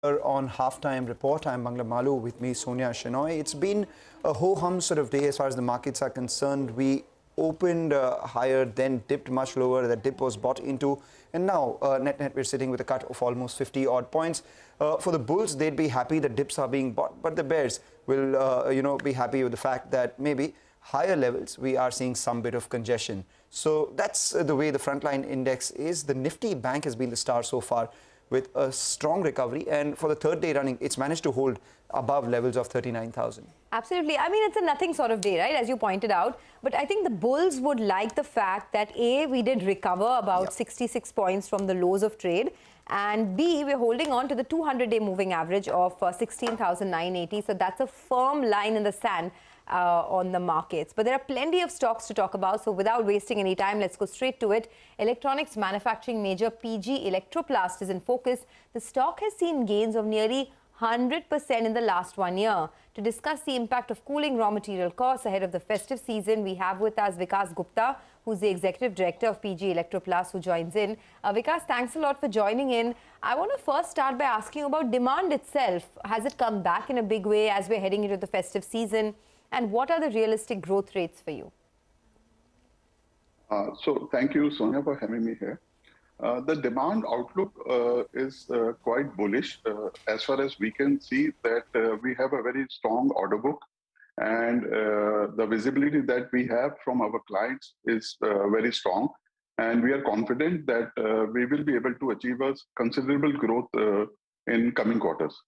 here on Halftime Report. I'm Bangla Malu, with me Sonia Shenoy. It's been a ho-hum sort of day as far as the markets are concerned. We opened higher, then dipped much lower. That dip was bought into, and now net we're sitting with a cut of almost 50 odd points. For the bulls, they'd be happy the dips are being bought, but the bears will be happy with the fact that maybe higher levels we are seeing some bit of congestion. So that's the way the frontline index is. The Nifty Bank has been the star so far, with a strong recovery, and for the third day running, it's managed to hold above levels of 39,000. Absolutely. I mean, it's a nothing sort of day, right, as you pointed out. But I think the bulls would like the fact that A, we did recover about 66 points from the lows of trade, and B, we're holding on to the 200-day moving average of 16,980. So that's a firm line in the sand on the markets. But there are plenty of stocks to talk about. So without wasting any time, let's go straight to it. Electronics manufacturing major PG Electroplast is in focus. The stock has seen gains of nearly 100% in the last 1 year. To discuss the impact of cooling raw material costs ahead of the festive season, we have with us Vikas Gupta, who's the Executive Director of PG Electroplast, who joins in. Vikas, thanks a lot for joining in. I want to first start by asking about demand itself. Has it come back in a big way as we're heading into the festive season? And what are the realistic growth rates for you? So thank you, Sonia, for having me here. The demand outlook is quite bullish as far as we can see that we have a very strong order book, and the visibility that we have from our clients is very strong, and we are confident that we will be able to achieve a considerable growth in coming quarters.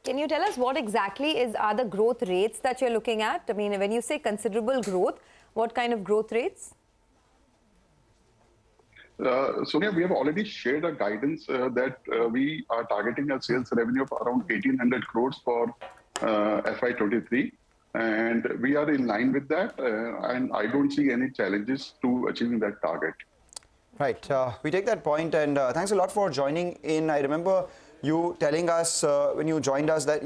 Can you tell us what exactly are the growth rates that you're looking at? I mean, when you say considerable growth, what kind of growth rates? Sonia, we have already shared a guidance that we are targeting a sales revenue of around 1,800 crores for FY23, and we are in line with that, and I don't see any challenges to achieving that target. Right, we take that point, and thanks a lot for joining in. I remember you telling us when you joined us that,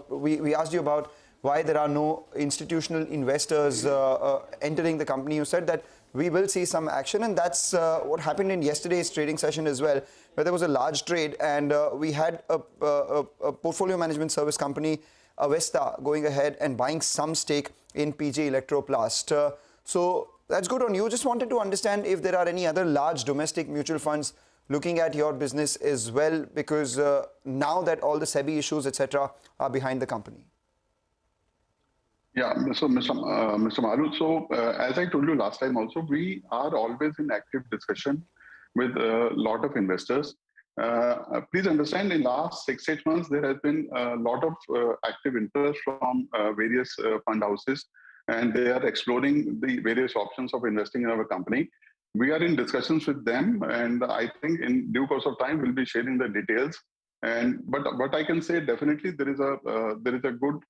we asked you about why there are no institutional investors entering the company. You said that we will see some action, and that's what happened in yesterday's trading session as well, where there was a large trade, and we had a portfolio management service company, Avesta, going ahead and buying some stake in PG Electroplast. So that's good on you. Just wanted to understand if there are any other large domestic mutual funds looking at your business as well, because now that all the SEBI issues, etc., are behind the company. Yeah, so Mr. Maru, so as I told you last time also, we are always in active discussion with a lot of investors. Please understand, in last 6-8 months, there has been a lot of active interest from various fund houses, and they are exploring the various options of investing in our company. We are in discussions with them, and I think in due course of time, we'll be sharing the details. But what I can say, definitely there is a good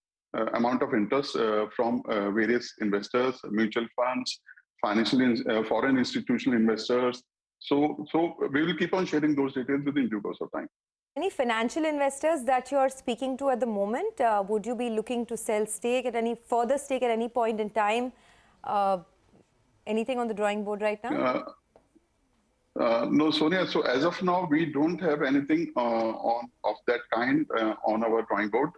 amount of interest from various investors, mutual funds, foreign institutional investors. So we will keep on sharing those details within due course of time. Any financial investors that you're speaking to at the moment? Would you be looking to sell stake at any further stake at any point in time? Anything on the drawing board right now? No, Sonia. So as of now, we don't have anything of that kind on our drawing board.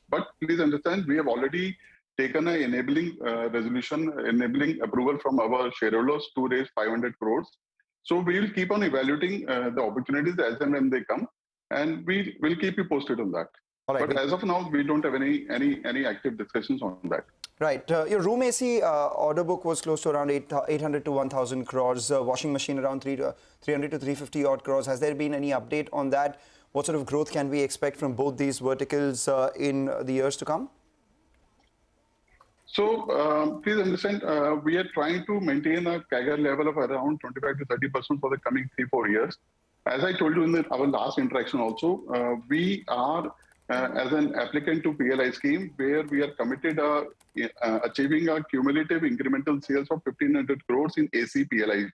But please understand, we have already taken an enabling resolution, enabling approval from our shareholders to raise 500 crores. So we will keep on evaluating the opportunities as and when they come, and we will keep you posted on that. All right. But as of now, we don't have any active discussions on that. Right. Your room AC order book was close to around 800 to 1,000 crores. Washing machine around 300 to 350 odd crores. Has there been any update on that? What sort of growth can we expect from both these verticals in the years to come? So please understand, we are trying to maintain a CAGR level of around 25 to 30% for the coming 3-4 years. As I told you in our last interaction also, we are as an applicant to PLI scheme, where we are committed achieving a cumulative incremental sales of 1,500 crores in AC PLI.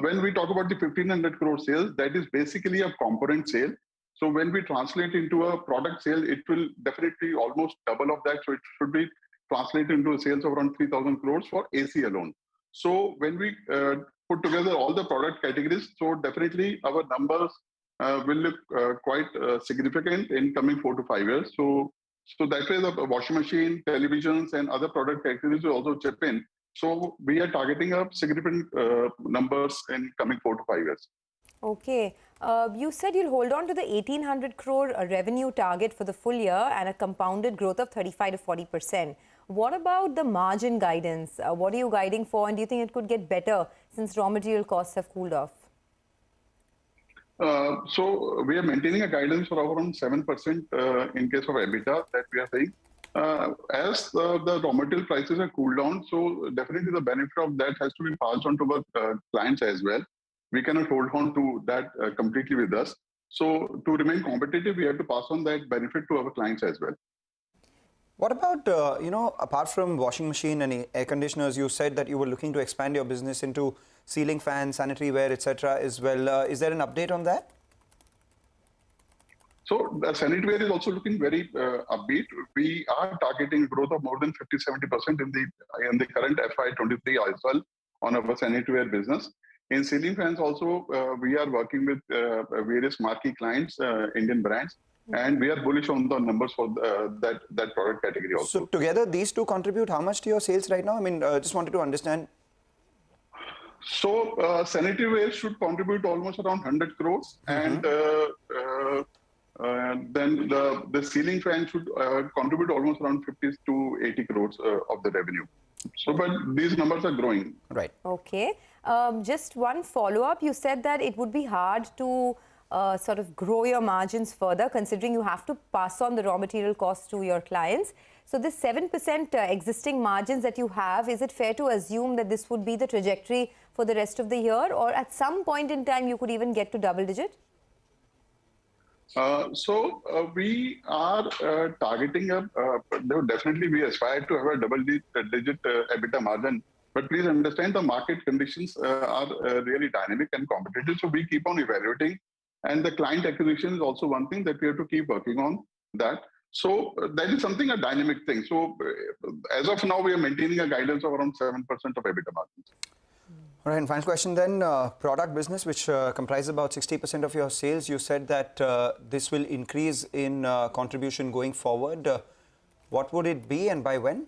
When we talk about the 1,500 crore sales, that is basically a component sale. So when we translate into a product sale, it will definitely almost double of that. So it should be translated into a sales of around 3,000 crores for AC alone. So when we put together all the product categories, so definitely our numbers will look quite significant in coming 4 to 5 years. So that way the washing machine, televisions, and other product categories will also chip in. So we are targeting up significant numbers in coming 4 to 5 years. Okay. You said you'll hold on to the 1,800 crore revenue target for the full year and a compounded growth of 35 to 40%. What about the margin guidance? What are you guiding for, and do you think it could get better since raw material costs have cooled off? So we are maintaining a guidance for around 7% in case of EBITDA that we are saying. As the raw material prices are cooled down, so definitely the benefit of that has to be passed on to our clients as well. We cannot hold on to that completely with us. So to remain competitive, we have to pass on that benefit to our clients as well. What about, apart from washing machine and air conditioners, you said that you were looking to expand your business into ceiling fans, sanitary ware, etc. as well. Is there an update on that? So the sanitary ware is also looking very upbeat. We are targeting growth of more than 50-70% in the current FY23 as well on our sanitary ware business. In ceiling fans also, we are working with various marquee clients, Indian brands, and we are bullish on the numbers for that product category also. So together, these two contribute how much to your sales right now? I mean, just wanted to understand. So sanitary ware should contribute almost around 100 crores, and then the ceiling fan should contribute almost around 50 to 80 crores of the revenue. So, but these numbers are growing. Right. Okay. Just one follow-up. You said that it would be hard to sort of grow your margins further, considering you have to pass on the raw material costs to your clients. So this 7% existing margins that you have, is it fair to assume that this would be the trajectory for the rest of the year, or at some point in time you could even get to double digit? So we are targeting definitely we aspire to have a double-digit EBITDA margin. But please understand the market conditions are really dynamic and competitive. So we keep on evaluating, and the client acquisition is also one thing that we have to keep working on that. So that is something a dynamic thing. So as of now, we are maintaining a guidance of around 7% of EBITDA margins. All right, and final question then, product business, which comprises about 60% of your sales. You said that this will increase in contribution going forward. What would it be and by when?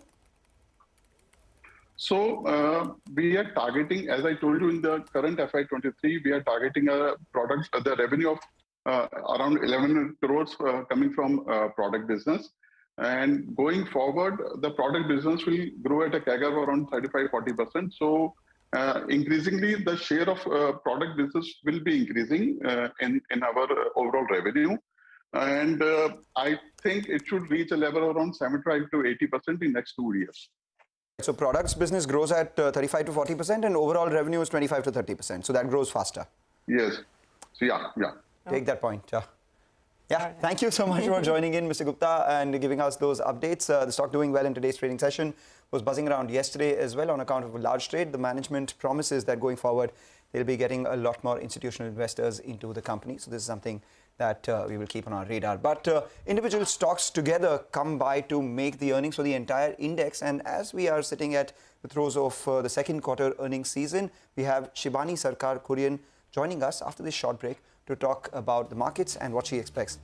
So we are targeting, as I told you in the current FY23, we are targeting a product, the revenue of around 1,100 crores coming from product business. And going forward, the product business will grow at a CAGR of around 35-40%. So increasingly, the share of product business will be increasing in our overall revenue. And I think it should reach a level around 75 to 80% in next 2 years. So products business grows at 35 to 40% and overall revenue is 25 to 30%. So that grows faster. Yes. So yeah. Take that point. Yeah, thank you so much for joining in, Mr. Gupta, and giving us those updates. The stock doing well in today's trading session, was buzzing around yesterday as well on account of a large trade. The management promises that going forward, they'll be getting a lot more institutional investors into the company. So this is something that we will keep on our radar. But individual stocks together come by to make the earnings for the entire index. And as we are sitting at the throes of the second quarter earnings season, we have Shibani Sarkar Kurian joining us after this short break to talk about the markets and what she expects